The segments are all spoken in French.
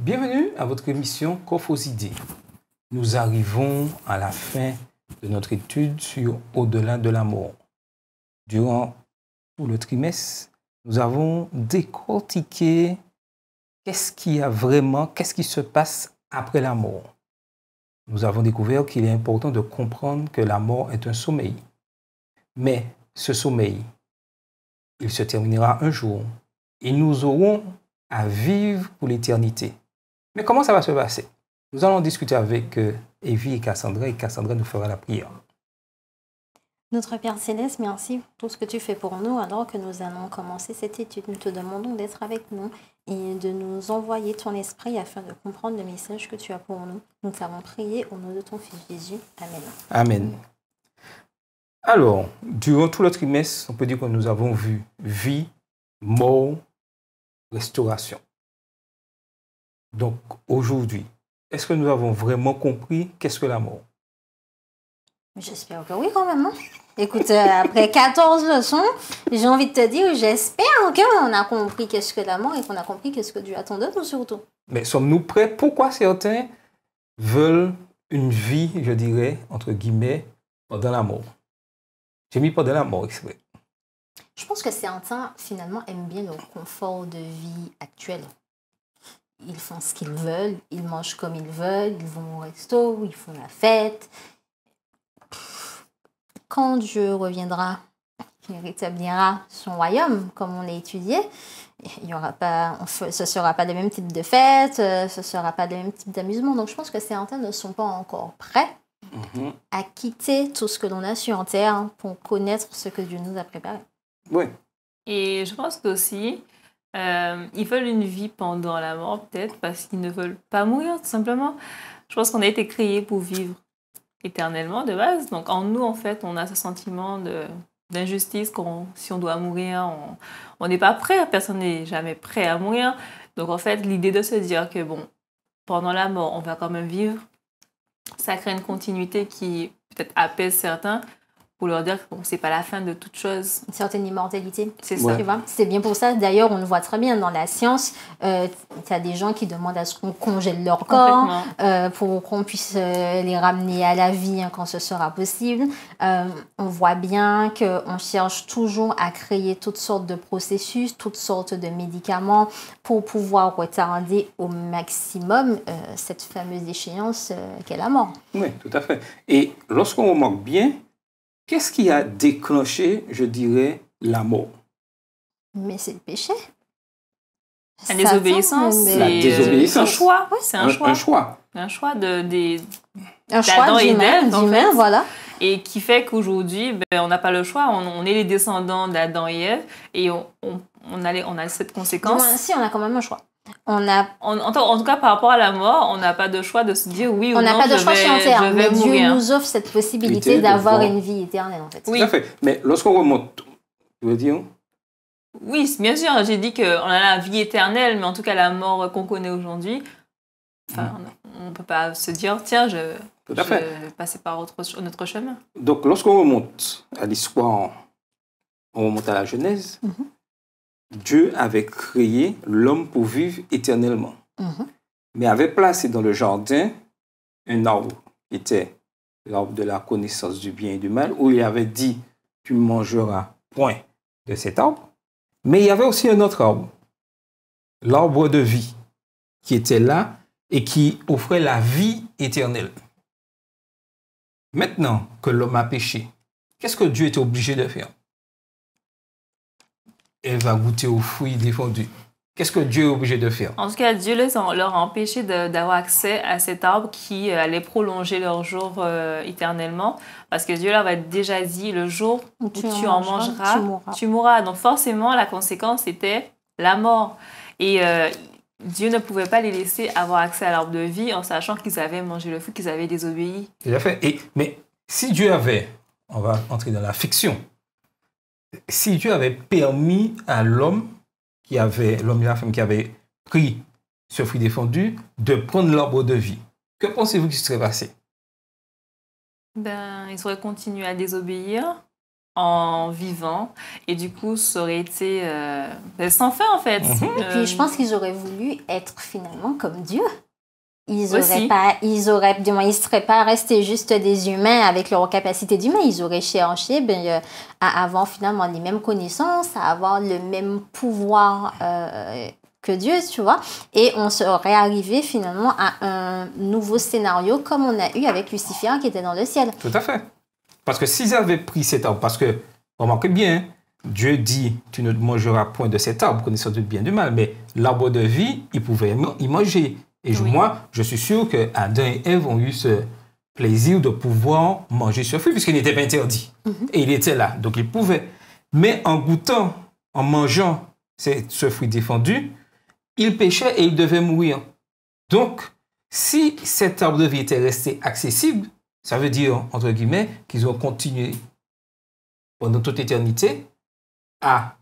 Bienvenue à votre émission Coffre aux idées. Nous arrivons à la fin de notre étude sur Au-delà de la mort. Durant tout le trimestre, nous avons décortiqué qu'est-ce qui se passe après la mort. Nous avons découvert qu'il est important de comprendre que la mort est un sommeil. Mais ce sommeil, il se terminera un jour et nous aurons à vivre pour l'éternité. Mais comment ça va se passer? Nous allons discuter avec Evie et Cassandra nous fera la prière. Notre Père Céleste, merci pour tout ce que tu fais pour nous alors que nous allons commencer cette étude. Nous te demandons d'être avec nous et de nous envoyer ton esprit afin de comprendre le message que tu as pour nous. Nous t'avons prié au nom de ton Fils Jésus. Amen. Amen. Alors, durant tout le trimestre, on peut dire que nous avons vu vie, mort, restauration. Donc, aujourd'hui, est-ce que nous avons vraiment compris qu'est-ce que la mort? J'espère que oui, quand même. Hein? Écoute, après 14 leçons, j'ai envie de te dire, j'espère qu'on a compris qu'est-ce que la mort et qu'on a compris qu'est-ce que Dieu attend de nous surtout. Mais sommes-nous prêts? Pourquoi certains veulent une vie, je dirais, entre guillemets, pendant la mort? J'ai mis pendant la mort exprès. Je pense que certains, finalement, aiment bien le confort de vie actuel. Ils font ce qu'ils veulent, ils mangent comme ils veulent, ils vont au resto, ils font la fête. Quand Dieu reviendra, il rétablira son royaume, comme on l'a étudié, il y aura pas, ce ne sera pas le même type de fête, ce ne sera pas le même type d'amusement. Donc je pense que certains ne sont pas encore prêts à quitter tout ce que l'on a sur terre pour connaître ce que Dieu nous a préparé. Oui. Et je pense qu'aussi, ils veulent une vie pendant la mort, peut-être, parce qu'ils ne veulent pas mourir, tout simplement. Je pense qu'on a été créés pour vivre éternellement, de base. Donc, en nous, en fait, on a ce sentiment d'injustice. Si on doit mourir, on n'est pas prêt. Personne n'est jamais prêt à mourir. Donc, en fait, l'idée de se dire que, bon, pendant la mort, on va quand même vivre, ça crée une continuité qui, peut-être, apaise certains, pour leur dire que bon, c'est pas la fin de toute chose. Une certaine immortalité. C'est ça. Tu vois, c'est bien pour ça. D'ailleurs, on le voit très bien dans la science. Tu as des gens qui demandent à ce qu'on congèle leur corps pour qu'on puisse les ramener à la vie quand ce sera possible. On voit bien qu'on cherche toujours à créer toutes sortes de processus, toutes sortes de médicaments pour pouvoir retarder au maximum cette fameuse échéance qu'est la mort. Oui, tout à fait. Et lorsqu'on remarque bien, qu'est-ce qui a déclenché, je dirais, la mort? Mais c'est le péché. La désobéissance. La désobéissance. C'est un choix. Oui, c'est un choix. Un choix. Un choix d'humain, voilà. Et qui fait qu'aujourd'hui, on n'a pas le choix. On est les descendants d'Adam et Ève et on a cette conséquence. Si, on a quand même un choix. En tout cas, par rapport à la mort, on n'a pas de choix de se dire oui ou non, on n'a pas de choix sur terre, mais Dieu mourir. nous offre cette possibilité d'avoir une vie éternelle, en fait. Oui. Tout à fait. Mais lorsqu'on remonte, tu veux dire? Oui, bien sûr. J'ai dit qu'on a la vie éternelle, mais en tout cas, la mort qu'on connaît aujourd'hui, on ne peut pas se dire, tiens, je vais passer par notre chemin. Donc, lorsqu'on remonte à l'histoire, on remonte à la Genèse, Dieu avait créé l'homme pour vivre éternellement. Mais avait placé dans le jardin un arbre qui était l'arbre de la connaissance du bien et du mal, où il avait dit, tu ne mangeras point de cet arbre. Mais il y avait aussi un autre arbre, l'arbre de vie, qui était là et qui offrait la vie éternelle. Maintenant que l'homme a péché, qu'est-ce que Dieu était obligé de faire? Elle va goûter aux fruits défendus. Qu'est-ce que Dieu est obligé de faire? En tout cas, Dieu leur a empêché d'avoir accès à cet arbre qui allait prolonger leur jour éternellement. Parce que Dieu leur avait déjà dit, le jour où tu en mangeras, tu mourras. Donc forcément, la conséquence était la mort. Et Dieu ne pouvait pas les laisser avoir accès à l'arbre de vie en sachant qu'ils avaient mangé le fruit, qu'ils avaient désobéi. Tout à fait. Mais si Dieu avait, on va entrer dans la fiction, si Dieu avait permis à l'homme et la femme qui avaient pris ce fruit défendu de prendre l'arbre de vie, que pensez-vous qui serait passé? Ils auraient continué à désobéir en vivant. Et du coup, ça aurait été sans fin, en fait. Et puis, je pense qu'ils auraient voulu être finalement comme Dieu. Ils ne seraient pas restés juste des humains avec leurs capacités d'humains. Ils auraient cherché à avoir finalement les mêmes connaissances, à avoir le même pouvoir que Dieu, tu vois. Et on serait arrivé finalement à un nouveau scénario comme on a eu avec Lucifer qui était dans le ciel. Tout à fait. Parce que s'ils avaient pris cet arbre, parce que, remarquez bien, Dieu dit, tu ne mangeras point de cet arbre, connaissant du bien et du mal, mais l'arbre de vie, ils pouvaient y manger. Et moi, je suis sûr que Adam et Ève ont eu ce plaisir de pouvoir manger ce fruit, puisqu'il n'était pas interdit. Et il était là, donc ils pouvaient. Mais en goûtant, en mangeant ce fruit défendu, ils péchaient et ils devaient mourir. Donc, si cet arbre de vie était resté accessible, ça veut dire, entre guillemets, qu'ils ont continué pendant toute éternité à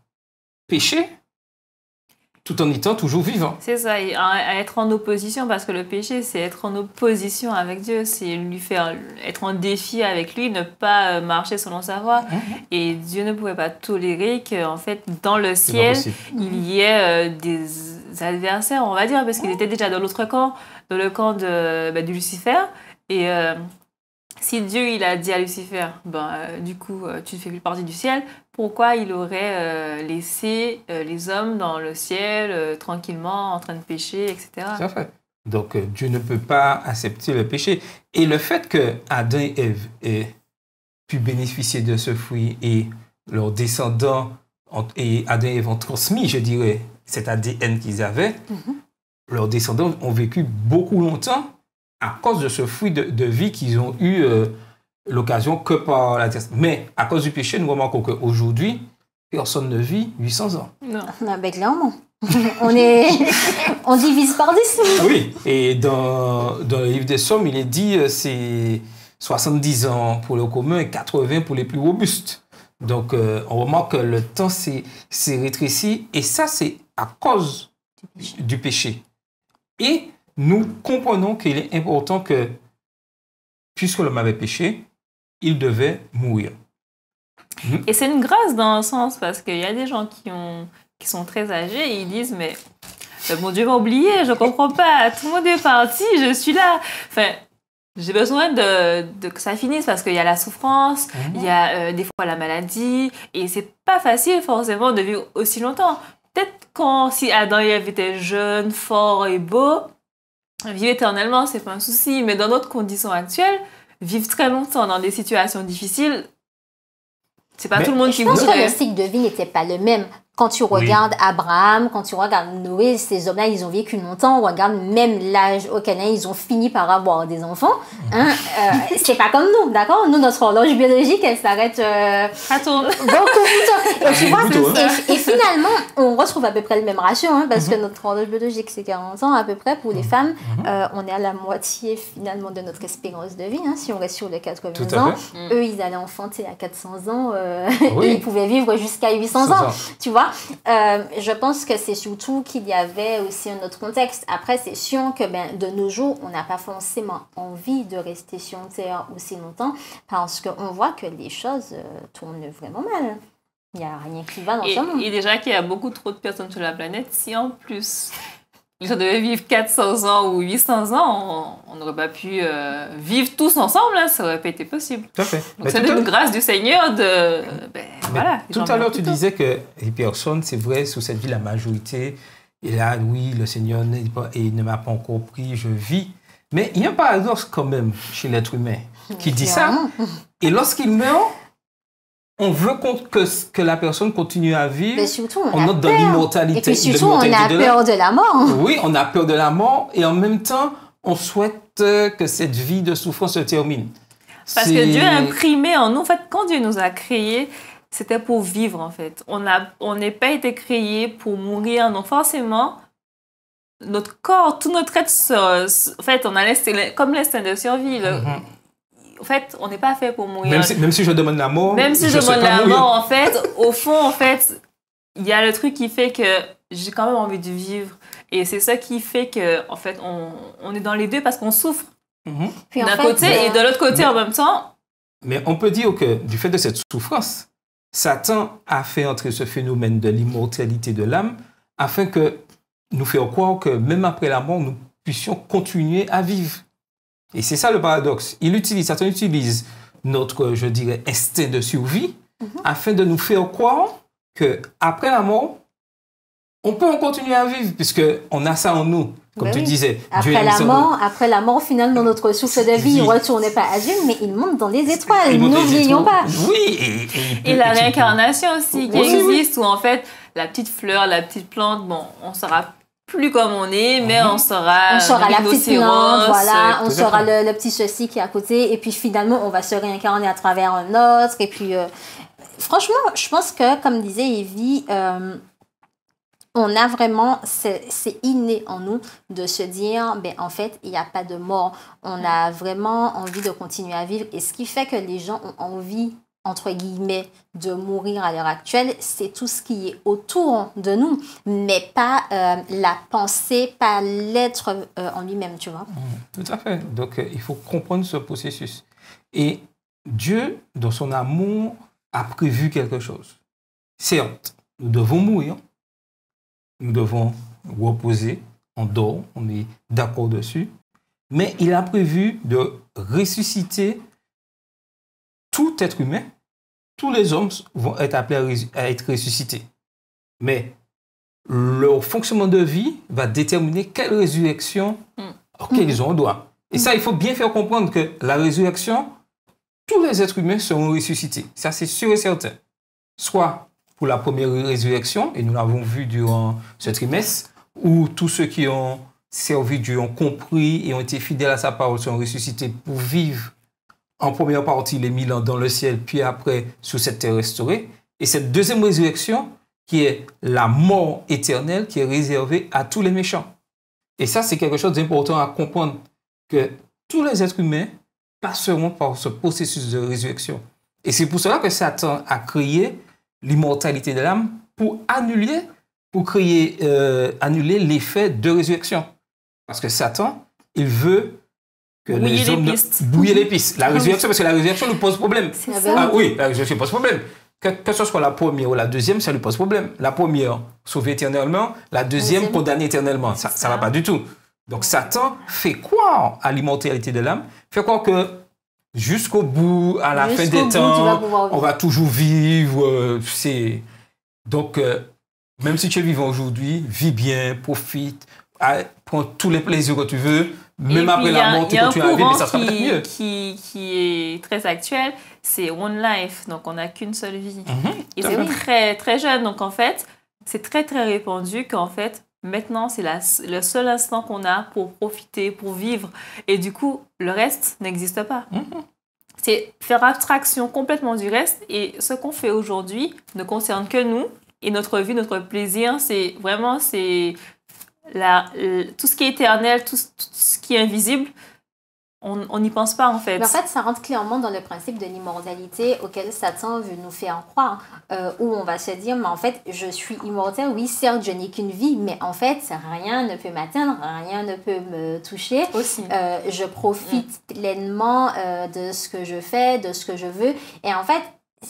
pécher tout en étant toujours vivant. C'est ça, à être en opposition, parce que le péché, c'est être en opposition avec Dieu, c'est lui faire être en défi avec lui, ne pas marcher selon sa voie. Et Dieu ne pouvait pas tolérer qu'en fait, dans le ciel, il y ait des adversaires, on va dire, parce qu'il était déjà dans l'autre camp, dans le camp de Lucifer. Et si Dieu, il a dit à Lucifer, du coup, tu ne fais plus partie du ciel, pourquoi il aurait laissé les hommes dans le ciel, tranquillement, en train de pécher, etc. Tout à fait. Donc, Dieu ne peut pas accepter le péché. Et le fait que Adam et Ève aient pu bénéficier de ce fruit et leurs descendants, et Adam et Ève ont transmis, je dirais, cet ADN qu'ils avaient, leurs descendants ont vécu beaucoup longtemps à cause de ce fruit de vie qu'ils ont eu l'occasion que par la terre. Mais à cause du péché, nous remarquons qu'aujourd'hui, personne ne vit 800 ans. Non. Clairement. On divise par 10. Oui, et dans le livre des Psaumes, il est dit c'est 70 ans pour le commun et 80 pour les plus robustes. Donc, on remarque que le temps s'est rétréci et ça, c'est à cause du péché. Et nous comprenons qu'il est important que, puisque l'homme avait péché, il devait mourir. Et c'est une grâce dans un sens, parce qu'il y a des gens qui sont très âgés et ils disent, mais mon Dieu m'a oublié, je ne comprends pas, tout le monde est parti, je suis là. Enfin, j'ai besoin de que ça finisse, parce qu'il y a la souffrance, il y a des fois la maladie, et c'est pas facile forcément de vivre aussi longtemps. Peut-être si Adam et Ève étaient jeunes, forts et beaux, vivre éternellement, c'est pas un souci, mais dans notre condition actuelle, vivre très longtemps dans des situations difficiles, c'est pas tout le monde qui voudrait. Je pense que le cycle de vie n'était pas le même. Quand tu regardes Abraham, quand tu regardes Noé, ces hommes-là, ils ont vécu longtemps. On regarde même l'âge auquel ils ont fini par avoir des enfants. C'est pas comme nous, d'accord? Nous, notre horloge biologique, elle s'arrête ça tourne beaucoup plus tôt. Et, tu vois, et finalement, on retrouve à peu près le même ratio, parce que notre horloge biologique, c'est 40 ans à peu près. Pour les femmes, on est à la moitié finalement de notre espérance de vie, si on reste sur les 80 ans. Eux, ils allaient enfanter à 400 ans et ils pouvaient vivre jusqu'à 800 ans. Tu vois? Je pense que c'est surtout qu'il y avait aussi un autre contexte. Après, c'est sûr que de nos jours, on n'a pas forcément envie de rester sur Terre aussi longtemps parce qu'on voit que les choses tournent vraiment mal. Il n'y a rien qui va dans ce monde. Et déjà qu'il y a beaucoup trop de personnes sur la planète, si en plus les gens devaient vivre 400 ans ou 800 ans, on n'aurait pas pu vivre tous ensemble, ça n'aurait pas été possible. Tout à fait. Donc c'est une grâce du Seigneur de... voilà. Tout à l'heure, tu disais que les personnes, c'est vrai, sous cette vie, la majorité, et là, oui, le Seigneur ne m'a pas encore pris, je vis. Mais il y a un paradoxe quand même chez l'être humain qui dit ça. Et lorsqu'il meurt, on veut que la personne continue à vivre. Mais surtout, on entre dans l'immortalité. Et puis surtout, on a peur de la mort. Oui, on a peur de la mort et en même temps, on souhaite que cette vie de souffrance se termine. Parce que Dieu a imprimé en nous. En fait, quand Dieu nous a créés, c'était pour vivre, en fait. On n'est pas été créés pour mourir. Donc forcément, notre corps, tout notre être, en fait, on a comme l'instinct de survie. En fait, on n'est pas fait pour mourir. Même si je demande la mort, même si je demande la mort, en fait, au fond, en fait, il y a le truc qui fait que j'ai quand même envie de vivre. Et c'est ça qui fait que, en fait, on est dans les deux parce qu'on souffre d'un côté et de l'autre côté en même temps. Mais on peut dire que du fait de cette souffrance, Satan a fait entrer ce phénomène de l'immortalité de l'âme afin que nous faire croire que même après la mort, nous puissions continuer à vivre. Et c'est ça le paradoxe. Satan utilise notre, je dirais, instinct de survie afin de nous faire croire qu'après la mort, on peut en continuer à vivre puisqu'on a ça en nous. Comme tu disais. Après la mort, finalement, notre souffle de vie ne retourne pas à Dieu, mais il monte dans les étoiles. Nous n'oublions pas. Oui. Et la réincarnation aussi, qui existe, où en fait, la petite fleur, la petite plante, bon, on sera plus comme on est, mais on sera la petite plante, voilà, on sera le petit ceci qui est à côté, et puis finalement, on va se réincarner à travers un autre, et puis, franchement, je pense que, comme disait Evie, on a vraiment, c'est inné en nous de se dire, ben, en fait, il n'y a pas de mort. On a vraiment envie de continuer à vivre. Et ce qui fait que les gens ont envie, entre guillemets, de mourir à l'heure actuelle, c'est tout ce qui est autour de nous, mais pas la pensée, pas l'être en lui-même, tu vois. Tout à fait. Donc, il faut comprendre ce processus. Et Dieu, dans son amour, a prévu quelque chose. Certes, nous devons mourir. Nous devons reposer, on dort, on est d'accord dessus. Mais il a prévu de ressusciter tout être humain. Tous les hommes vont être appelés à être ressuscités. Mais leur fonctionnement de vie va déterminer quelle résurrection auquel ils ont droit. Et ça, il faut bien faire comprendre que la résurrection, tous les êtres humains seront ressuscités. Ça, c'est sûr et certain. Soit pour la première résurrection, et nous l'avons vu durant ce trimestre, où tous ceux qui ont servi Dieu, ont compris et ont été fidèles à sa parole sont ressuscités pour vivre en première partie les 1000 ans dans le ciel, puis après sur cette terre restaurée. Et cette deuxième résurrection, qui est la mort éternelle, qui est réservée à tous les méchants. Et ça, c'est quelque chose d'important à comprendre, que tous les êtres humains passeront par ce processus de résurrection. Et c'est pour cela que Satan a créé l'immortalité de l'âme pour annuler l'effet de résurrection. Parce que Satan, il veut que les hommes bouiller les pistes. La résurrection, parce que la résurrection nous pose problème. Oui, la résurrection pose problème. Que ce soit la première ou la deuxième, ça lui pose problème. La première, sauver éternellement. La deuxième, condamner éternellement. Ça ne va pas du tout. Donc Satan fait croire à l'immortalité de l'âme, fait croire que jusqu'au bout, à la fin des temps, on va toujours vivre. Donc, même si tu es vivant aujourd'hui, vis bien, profite, prends tous les plaisirs que tu veux. Même après la mort, tu continues à vivre, mais ça sera peut-être mieux. Qui est très actuel, c'est One Life. Donc, on n'a qu'une seule vie. Et c'est très, très jeune. Donc, en fait, c'est très, très répandu qu'en fait, maintenant, c'est le seul instant qu'on a pour profiter, pour vivre. Et du coup, le reste n'existe pas. C'est faire abstraction complètement du reste. Et ce qu'on fait aujourd'hui ne concerne que nous. Et notre vie, notre plaisir, c'est vraiment tout ce qui est éternel, tout ce qui est invisible. On n'y pense pas, en fait. Mais en fait, ça rentre clairement dans le principe de l'immortalité auquel Satan veut nous faire croire, où on va se dire, mais en fait, je suis immortel, oui, certes, je n'ai qu'une vie, mais en fait, rien ne peut m'atteindre, rien ne peut me toucher. Aussi. Je profite pleinement de ce que je fais, de ce que je veux. Et en fait,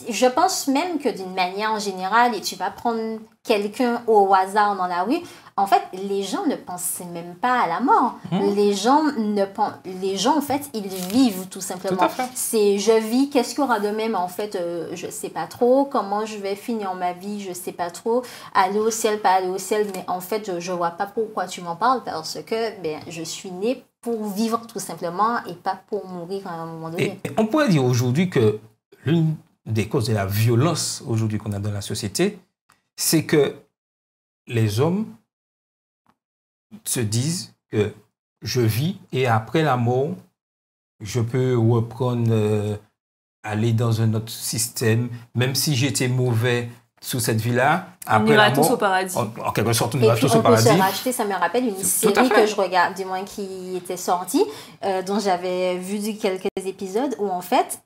je pense même que d'une manière générale, et tu vas prendre quelqu'un au hasard dans la rue, en fait, les gens ne pensent même pas à la mort. Les gens, en fait, ils vivent tout simplement. C'est je vis, qu'est-ce qu'il y aura demain, mais en fait, je ne sais pas trop. Comment je vais finir ma vie, je ne sais pas trop. Aller au ciel, pas aller au ciel, mais en fait, je ne vois pas pourquoi tu m'en parles, parce que je suis née pour vivre tout simplement et pas pour mourir à un moment donné. Et on pourrait dire aujourd'hui que l'une des causes de la violence aujourd'hui qu'on a dans la société, c'est que les hommes se disent que je vis et après la mort, je peux reprendre, aller dans un autre système, même si j'étais mauvais sous cette vie-là. On ira tous au paradis. En quelque sorte, on ira tous au paradis. Et puis on peut se racheter, ça me rappelle une série que je regarde, du moins qui était sortie, dont j'avais vu quelques épisodes, où en fait,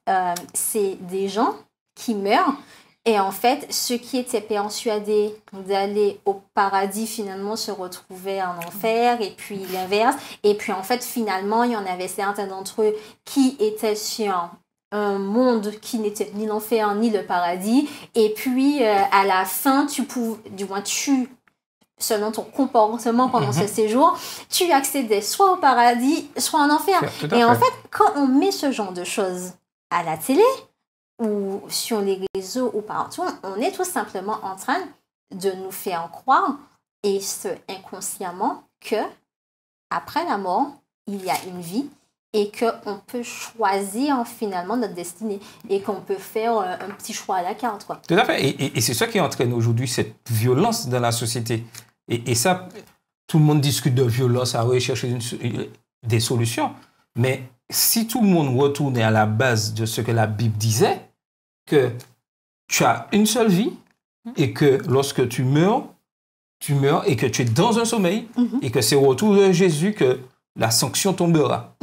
c'est des gens qui meurent. Et en fait, ceux qui étaient persuadés d'aller au paradis, finalement, se retrouvaient en enfer, et puis l'inverse. Et puis, en fait, finalement, il y en avait certains d'entre eux qui étaient sur un monde qui n'était ni l'enfer ni le paradis. Et puis, à la fin, selon ton comportement pendant ce séjour, tu accédais soit au paradis, soit en enfer. Et en fait, quand on met ce genre de choses à la télé ou sur les réseaux ou partout, on est tout simplement en train de nous faire croire, et ce inconsciemment, que après la mort, il y a une vie et qu'on peut choisir finalement notre destinée et qu'on peut faire un petit choix à la carte, quoi. Tout à fait. Et c'est ça qui entraîne aujourd'hui cette violence dans la société. Et ça, tout le monde discute de violence à rechercher des solutions. Mais si tout le monde retournait à la base de ce que la Bible disait, que tu as une seule vie et que lorsque tu meurs et que tu es dans un sommeil et que c'est au retour de Jésus que la sanction tombera.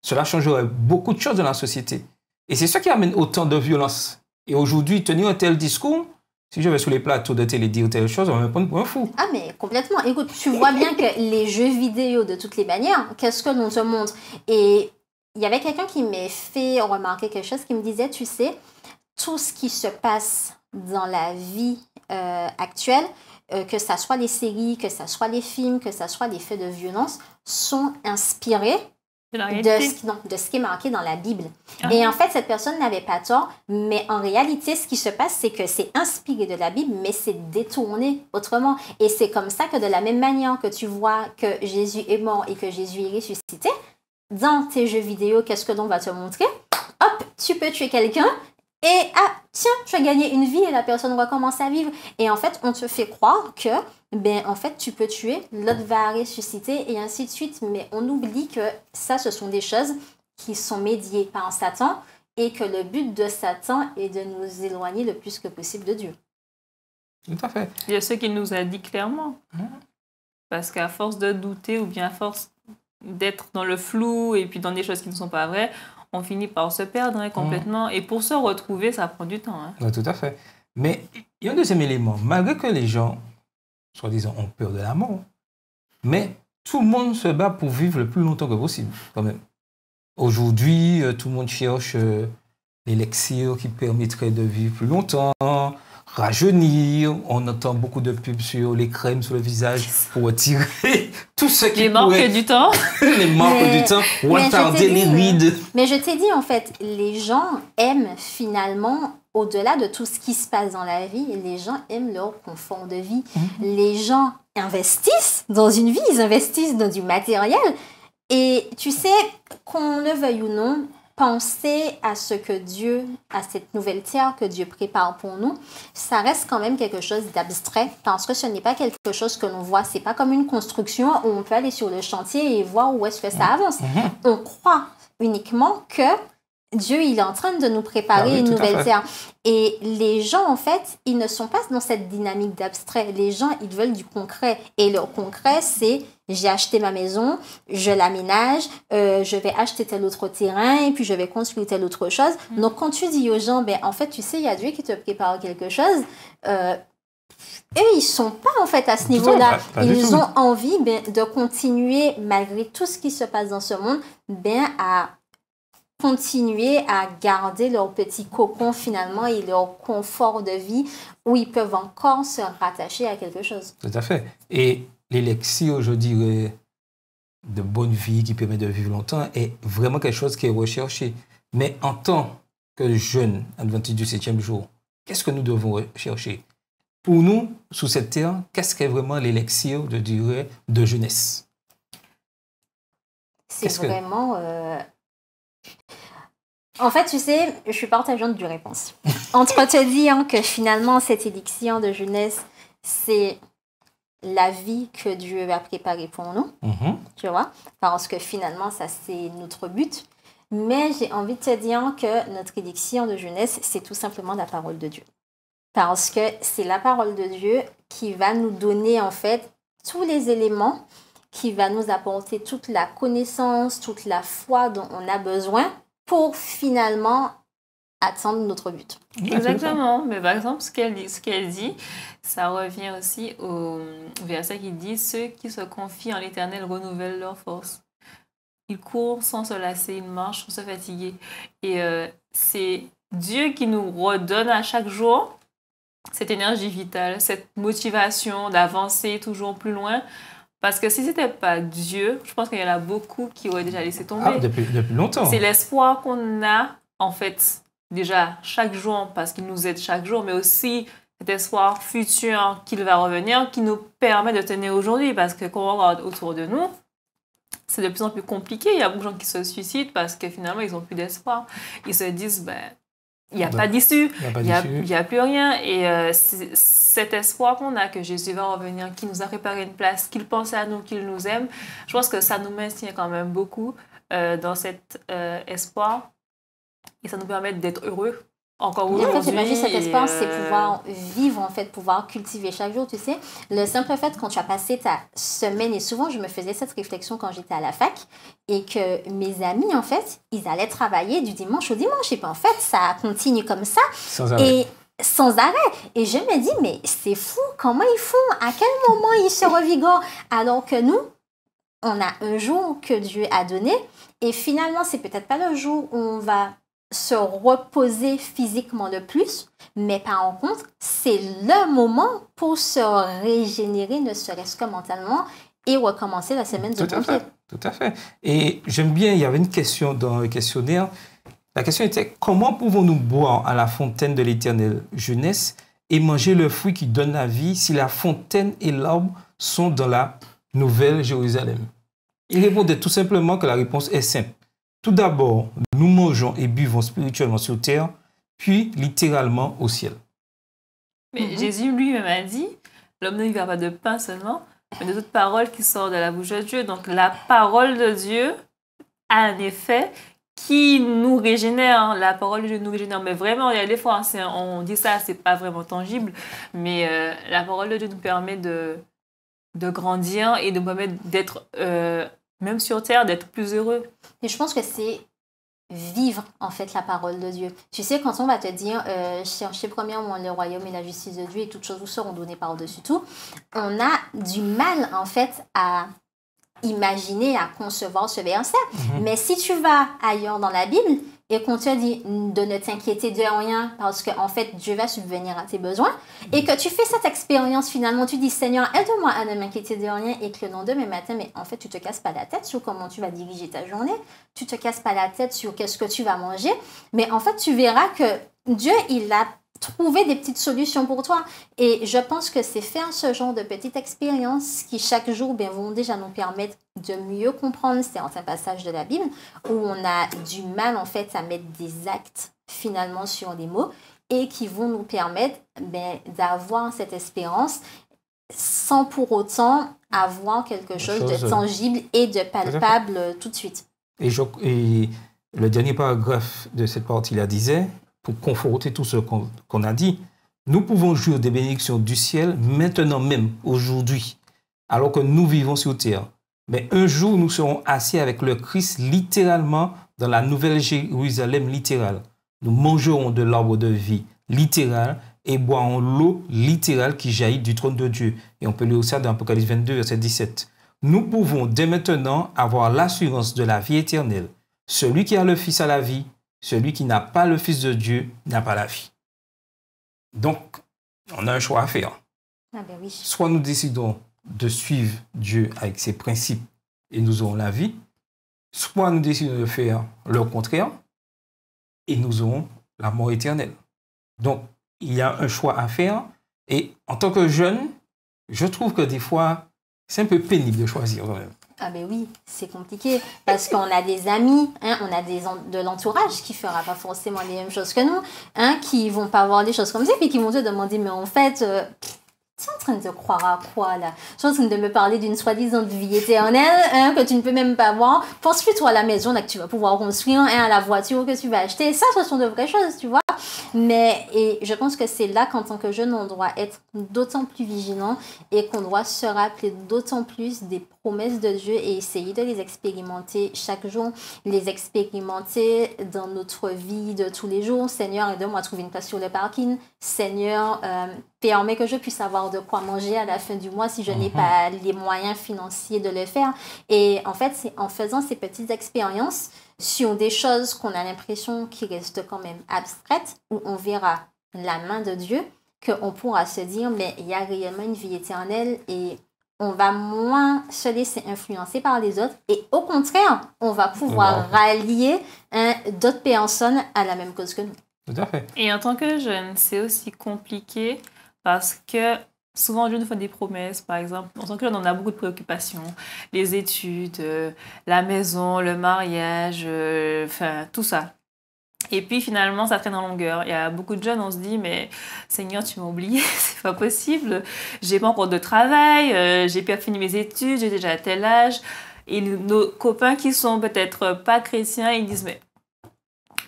Cela changerait beaucoup de choses dans la société. Et c'est ça qui amène autant de violence. Et aujourd'hui, tenir un tel discours, si je vais sur les plateaux de télé dire telle chose, on va me prendre pour un fou. Ah, mais complètement. Écoute, tu vois bien que les jeux vidéo, de toutes les manières, qu'est-ce que l'on te montre? Et il y avait quelqu'un qui m'a fait remarquer quelque chose, qui me disait, tu sais, tout ce qui se passe dans la vie actuelle, que ça soit les séries, que ça soit les films, que ça soit les faits de violence, sont inspirés de ce qui est marqué dans la Bible. Et en fait, cette personne n'avait pas tort, mais en réalité, ce qui se passe, c'est que c'est inspiré de la Bible, mais c'est détourné autrement. Et c'est comme ça que de la même manière que tu vois que Jésus est mort et que Jésus est ressuscité, dans tes jeux vidéo, qu'est-ce que l'on va te montrer? Hop, tu peux tuer quelqu'un et tiens, tu as gagné une vie et la personne recommence à vivre. Et en fait, on te fait croire que en fait, tu peux tuer, l'autre va ressusciter et ainsi de suite. Mais on oublie que ça, ce sont des choses qui sont médiées par Satan et que le but de Satan est de nous éloigner le plus que possible de Dieu. Tout à fait. Il y a ce qu'il nous a dit clairement. Parce qu'à force de douter ou bien à force d'être dans le flou et puis dans des choses qui ne sont pas vraies, on finit par se perdre complètement. Et pour se retrouver, ça prend du temps. Oui, tout à fait. Mais il y a un deuxième élément. Malgré que les gens, soi-disant, ont peur de la mort, mais tout le monde se bat pour vivre le plus longtemps que possible, quand même. Aujourd'hui, tout le monde cherche l'élixir qui permettrait de vivre plus longtemps, rajeunir. On entend beaucoup de pubs sur les crèmes sur le visage pour retirer tout ce qui les marques du temps. Les marques du temps, retarder les rides. Mais je t'ai dit, en fait, les gens aiment finalement, au-delà de tout ce qui se passe dans la vie, les gens aiment leur confort de vie. Les gens investissent dans une vie, ils investissent dans du matériel. Et tu sais, qu'on le veuille ou non, penser à ce que Dieu, à cette nouvelle terre que Dieu prépare pour nous, ça reste quand même quelque chose d'abstrait parce que ce n'est pas quelque chose que l'on voit. C'est pas comme une construction où on peut aller sur le chantier et voir où est-ce que ça avance. On croit uniquement que Dieu, il est en train de nous préparer une nouvelle terre. Et les gens, en fait, ils ne sont pas dans cette dynamique d'abstrait. Les gens, ils veulent du concret. Et le concret, c'est j'ai acheté ma maison, je l'aménage, je vais acheter tel autre terrain et puis je vais construire telle autre chose. Donc, quand tu dis aux gens, en fait, tu sais, il y a Dieu qui te prépare quelque chose, eux, ils ne sont pas, en fait, à ce niveau-là. Ils ont envie de continuer, malgré tout ce qui se passe dans ce monde, à continuer à garder leur petit cocon finalement et leur confort de vie où ils peuvent encore se rattacher à quelque chose. Tout à fait. Et l'élixir, je dirais, de bonne vie qui permet de vivre longtemps est vraiment quelque chose qui est recherché. Mais en tant que jeunes adventistes du 7e jour, qu'est-ce que nous devons rechercher? Pour nous, sous cette terre, qu'est-ce qu'est vraiment l'élixir, je dirais, de jeunesse? C'est vraiment... En fait, tu sais, je suis partageante du réponse. Entre te dire que finalement, cet élixir de jeunesse, c'est la vie que Dieu a préparée pour nous, tu vois, parce que finalement, ça, c'est notre but. Mais j'ai envie de te dire que notre élixir de jeunesse, c'est tout simplement la parole de Dieu. Parce que c'est la parole de Dieu qui va nous donner, en fait, tous les éléments, qui va nous apporter toute la connaissance, toute la foi dont on a besoin pour finalement atteindre notre but. Exactement. Mais par exemple, ce qu'elle dit, ça revient aussi au verset qui dit « Ceux qui se confient en l'Éternel renouvellent leur force ». ils courent sans se lasser, ils marchent sans se fatiguer. Et c'est Dieu qui nous redonne à chaque jour cette énergie vitale, cette motivation d'avancer toujours plus loin. Parce que si ce n'était pas Dieu, je pense qu'il y en a beaucoup qui auraient déjà laissé tomber. Ah, depuis longtemps. C'est l'espoir qu'on a, en fait, déjà chaque jour, parce qu'il nous aide chaque jour, mais aussi cet espoir futur qu'il va revenir, qui nous permet de tenir aujourd'hui. Parce que quand on regarde autour de nous, c'est de plus en plus compliqué. Il y a beaucoup de gens qui se suicident parce que finalement, ils n'ont plus d'espoir. Ils se disent, il n'y a pas d'issue, il n'y a plus rien. Et cet espoir qu'on a que Jésus va revenir, qu'il nous a préparé une place, qu'il pense à nous, qu'il nous aime, je pense que ça nous maintient quand même beaucoup dans cet espoir. Et ça nous permet d'être heureux encore aujourd'hui. En fait, c'est pas juste cet espoir, c'est pouvoir vivre, en fait, pouvoir cultiver chaque jour, tu sais. Le simple fait, quand tu as passé ta semaine, et souvent, je me faisais cette réflexion quand j'étais à la fac, et que mes amis, en fait, ils allaient travailler du dimanche au dimanche, et puis en fait, ça continue comme ça. Sans arrêt. Et sans arrêt. Et je me dis, mais c'est fou, comment ils font? À quel moment ils se revigorent? Alors que nous, on a un jour que Dieu a donné, et finalement, c'est peut-être pas le jour où on va se reposer physiquement le plus, mais par contre, c'est le moment pour se régénérer, ne serait-ce que mentalement, et recommencer la semaine de bon pied. Tout à fait. Et j'aime bien, il y avait une question dans le questionnaire. La question était, comment pouvons-nous boire à la fontaine de l'éternelle jeunesse et manger le fruit qui donne la vie si la fontaine et l'arbre sont dans la Nouvelle Jérusalem? Il répondait tout simplement que la réponse est simple. Tout d'abord, nous mangeons et buvons spirituellement sur terre, puis littéralement au ciel. Mais Jésus lui-même a dit, l'homme ne vivra pas de pain seulement, mais de toute parole qui sort de la bouche de Dieu. Donc la parole de Dieu a un effet qui nous régénère. La parole de Dieu nous régénère. Mais vraiment, il y a des fois, on dit ça, c'est pas vraiment tangible, mais la parole de Dieu nous permet de grandir et de nous permettre d'être... même sur terre, d'être plus heureux. Et je pense que c'est vivre, en fait, la parole de Dieu. Tu sais, quand on va te dire, cherchez premièrement le royaume et la justice de Dieu et toutes choses vous seront données par-dessus tout, on a du mal, en fait, à imaginer, à concevoir ce verset. Mais si tu vas ailleurs dans la Bible et qu'on te dit de ne t'inquiéter de rien parce qu'en fait, Dieu va subvenir à tes besoins et que tu fais cette expérience finalement, tu dis Seigneur, aide-moi à ne m'inquiéter de rien et que le lendemain matin, mais en fait, tu te casses pas la tête sur comment tu vas diriger ta journée, tu te casses pas la tête sur qu'est-ce que tu vas manger, mais en fait, tu verras que Dieu, il a trouver des petites solutions pour toi. Et je pense que c'est faire ce genre de petites expériences qui, chaque jour, vont déjà nous permettre de mieux comprendre certains passages de la Bible où on a du mal, en fait, à mettre des actes, finalement, sur des mots et qui vont nous permettre d'avoir cette espérance sans pour autant avoir quelque chose de tangible et de palpable tout de suite. Et le dernier paragraphe de cette partie-là disait, pour conforter tout ce qu'on a dit, nous pouvons jouir des bénédictions du ciel maintenant même, aujourd'hui, alors que nous vivons sur terre. Mais un jour, nous serons assis avec le Christ littéralement dans la nouvelle Jérusalem littérale. Nous mangerons de l'arbre de vie littéral et boirons l'eau littérale qui jaillit du trône de Dieu. Et on peut lire ça dans Apocalypse 22, verset 17. Nous pouvons dès maintenant avoir l'assurance de la vie éternelle. Celui qui a le Fils a la vie. Celui qui n'a pas le Fils de Dieu n'a pas la vie. Donc, on a un choix à faire. Oui. Soit nous décidons de suivre Dieu avec ses principes et nous aurons la vie, soit nous décidons de faire le contraire et nous aurons la mort éternelle. Donc, il y a un choix à faire et en tant que jeune, je trouve que des fois, c'est un peu pénible de choisir quand même. Ah oui, c'est compliqué parce qu'on a des amis, on a de l'entourage qui ne fera pas forcément les mêmes choses que nous, qui ne vont pas voir les choses comme ça, puis qui vont te demander, mais en fait, tu es en train de croire à quoi là? Tu es en train de me parler d'une soi-disant vie éternelle que tu ne peux même pas voir. Pense plutôt à la maison là, que tu vas pouvoir construire, à la voiture que tu vas acheter. Ça, ce sont de vraies choses, tu vois. Et je pense que c'est là qu'en tant que jeune, on doit être d'autant plus vigilant et qu'on doit se rappeler d'autant plus des promesses de Dieu et essayer de les expérimenter chaque jour, les expérimenter dans notre vie de tous les jours. Seigneur, aide-moi à trouver une place sur le parking. Seigneur, permets que je puisse avoir de quoi manger à la fin du mois si je n'ai pas les moyens financiers de le faire. Et en fait, c'est en faisant ces petites expériences sur des choses qu'on a l'impression qui restent quand même abstraites, où on verra la main de Dieu, qu'on pourra se dire, mais il y a réellement une vie éternelle et on va moins se laisser influencer par les autres et au contraire, on va pouvoir rallier d'autres personnes à la même cause que nous. Tout à fait. Et en tant que jeune, c'est aussi compliqué parce que souvent, Dieu nous fait des promesses, par exemple. En tant que jeune, on a beaucoup de préoccupations. Les études, la maison, le mariage, enfin, tout ça. Et puis finalement, ça traîne en longueur. Il y a beaucoup de jeunes, on se dit, mais Seigneur, tu m'as oublié, c'est pas possible. J'ai pas encore de travail, j'ai pas fini mes études, j'ai déjà tel âge. Et nos copains qui sont peut-être pas chrétiens, ils disent, mais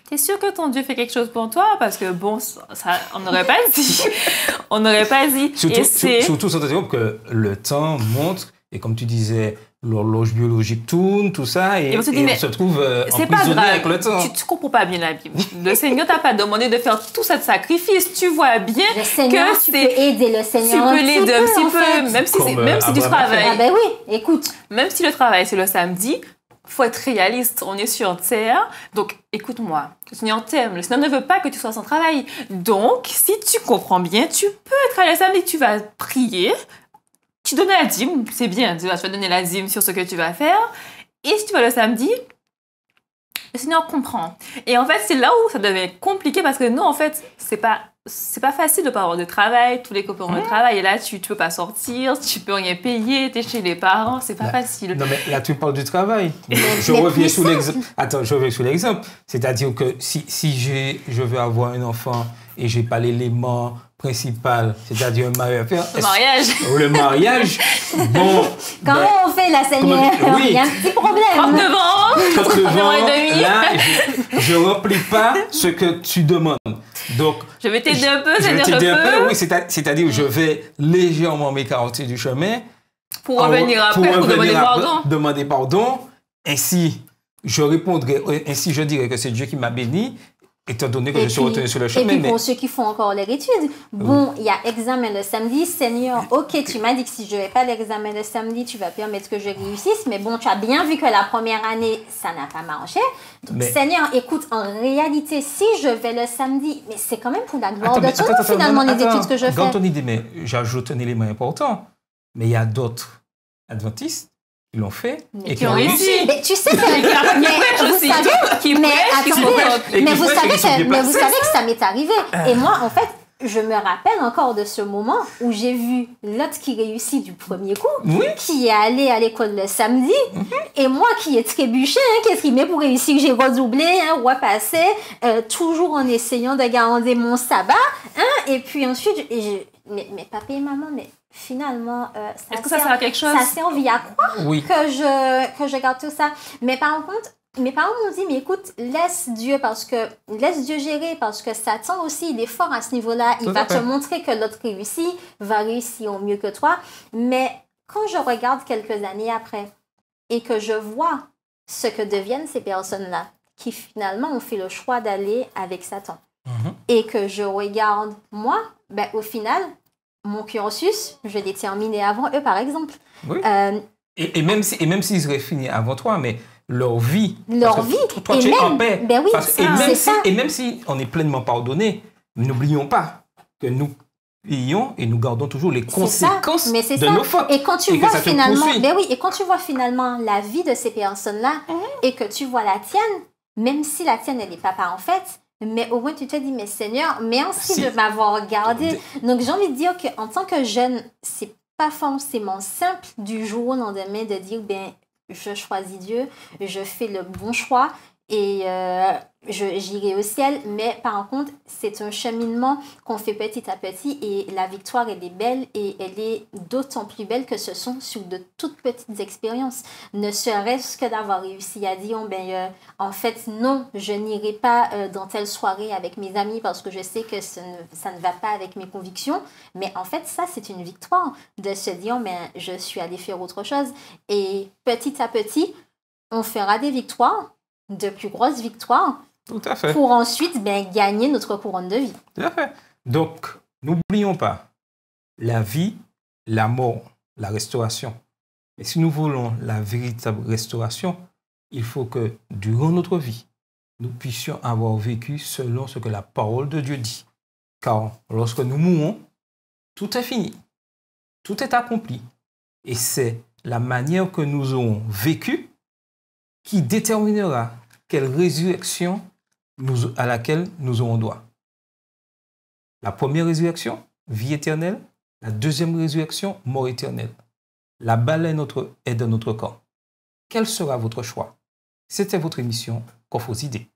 t'es sûr que ton Dieu fait quelque chose pour toi? Parce que bon, ça, on n'aurait pas dit. On n'aurait pas dit. Surtout sans que le temps montre, et comme tu disais, l'horloge biologique tourne, tout ça, et on se trouve emprisonné avec le temps. Tu comprends pas bien la Bible. Le Seigneur t'a pas demandé de faire tout ce sacrifice. Tu vois bien le Seigneur, que tu peux aider le Seigneur. Tu peux l'aider un petit peu, même si tu travailles. Ah ben oui, écoute. Même si le travail, c'est le samedi, faut être réaliste. On est sur terre. Donc, écoute-moi. Le Seigneur t'aime. Le Seigneur ne veut pas que tu sois sans travail. Donc, si tu comprends bien, tu peux travailler le samedi, tu vas prier. Tu donnes la dîme, c'est bien, tu vas donner la dîme sur ce que tu vas faire. Et si tu vas le samedi, le Seigneur comprend. Et en fait, c'est là où ça devient compliqué parce que nous, en fait, c'est pas facile de pas avoir de travail. Tous les copains ont le travail et là, tu peux pas sortir, tu peux rien payer, t'es chez les parents, c'est pas facile. Non, mais là, tu parles du travail. Je reviens sur l'exemple. Attends, je reviens sur l'exemple. C'est-à-dire que si je veux avoir un enfant et j'ai pas l'élément principal, c'est-à-dire un mariage. Le mariage, bon... Comment on fait là, Seigneur? Il y a un petit problème. 39 ans et demi. Là, je ne remplis pas ce que tu demandes. Donc, je vais t'aider un peu, oui, c'est-à-dire je vais légèrement m'écarter du chemin. Pour revenir après, pour demander pardon. Ainsi, je dirais que c'est Dieu qui m'a béni. Étant donné que je suis retenu sur le chemin. Et puis pour ceux qui font encore leur étude, bon, il y a examen le samedi. Seigneur, ok, tu m'as dit que si je ne vais pas l'examen le samedi, tu vas permettre que je réussisse. Mais bon, tu as bien vu que la première année, ça n'a pas marché. Donc, Seigneur, écoute, en réalité, si je vais le samedi, mais c'est quand même pour la gloire de Dieu, finalement, les études que je fais. Quand on dit, mais j'ajoute un élément important, mais il y a d'autres adventistes qui l'ont fait et qui ont réussi. Mais tu sais que... Mais vous savez que ça m'est arrivé. Et moi, en fait, je me rappelle encore de ce moment où j'ai vu l'autre qui réussit du premier coup, qui est allé à l'école le samedi, et moi qui ai trébuché, qui ai trimé pour réussir, j'ai redoublé, repassé, toujours en essayant de garder mon sabbat. Et puis ensuite, mais papa et maman, mais... Finalement, est-ce que ça sert à quelque chose? Ça a servi à croire que je garde tout ça. Mais par contre, mes parents m'ont dit, mais écoute, laisse Dieu gérer parce que Satan aussi, il est fort à ce niveau-là. Il va te montrer que l'autre réussit, va réussir au mieux que toi. Mais quand je regarde quelques années après et que je vois ce que deviennent ces personnes-là qui finalement ont fait le choix d'aller avec Satan et que je regarde moi, ben, au final... Mon cursus, je l'ai terminé avant eux, par exemple. Oui. Et même s'ils seraient finis avant toi, mais leur vie. Toi, tu es en paix. Ben oui, et même si on est pleinement pardonné, n'oublions pas que nous payons et nous gardons toujours les conséquences de nos fautes. Et quand tu vois finalement la vie de ces personnes-là et que tu vois la tienne, même si la tienne, elle n'est pas parfaite, mais au moins, tu te dis, mais Seigneur, merci de m'avoir gardé. Donc, j'ai envie de dire qu'en tant que jeune, c'est pas forcément simple du jour au lendemain de dire, ben, je choisis Dieu, je fais le bon choix et j'irai au ciel. Mais par contre, c'est un cheminement qu'on fait petit à petit et la victoire, elle est belle et elle est d'autant plus belle que ce sont sur de toutes petites expériences. Ne serait-ce que d'avoir réussi à dire, en fait, non, je n'irai pas dans telle soirée avec mes amis parce que je sais que ça ne va pas avec mes convictions. Mais en fait, ça, c'est une victoire de se dire, je suis allée faire autre chose. Et petit à petit, on fera des victoires, de plus grosses victoires, tout à fait, pour ensuite gagner notre couronne de vie. Tout à fait. Donc, n'oublions pas la vie, la mort, la restauration. Et si nous voulons la véritable restauration, il faut que durant notre vie, nous puissions avoir vécu selon ce que la parole de Dieu dit. Car lorsque nous mourons, tout est fini, tout est accompli. Et c'est la manière que nous aurons vécu qui déterminera quelle résurrection à laquelle nous aurons droit. La première résurrection, vie éternelle. La deuxième résurrection, mort éternelle. La balle est dans notre corps. Quel sera votre choix? C'était votre émission Coffres aux idées.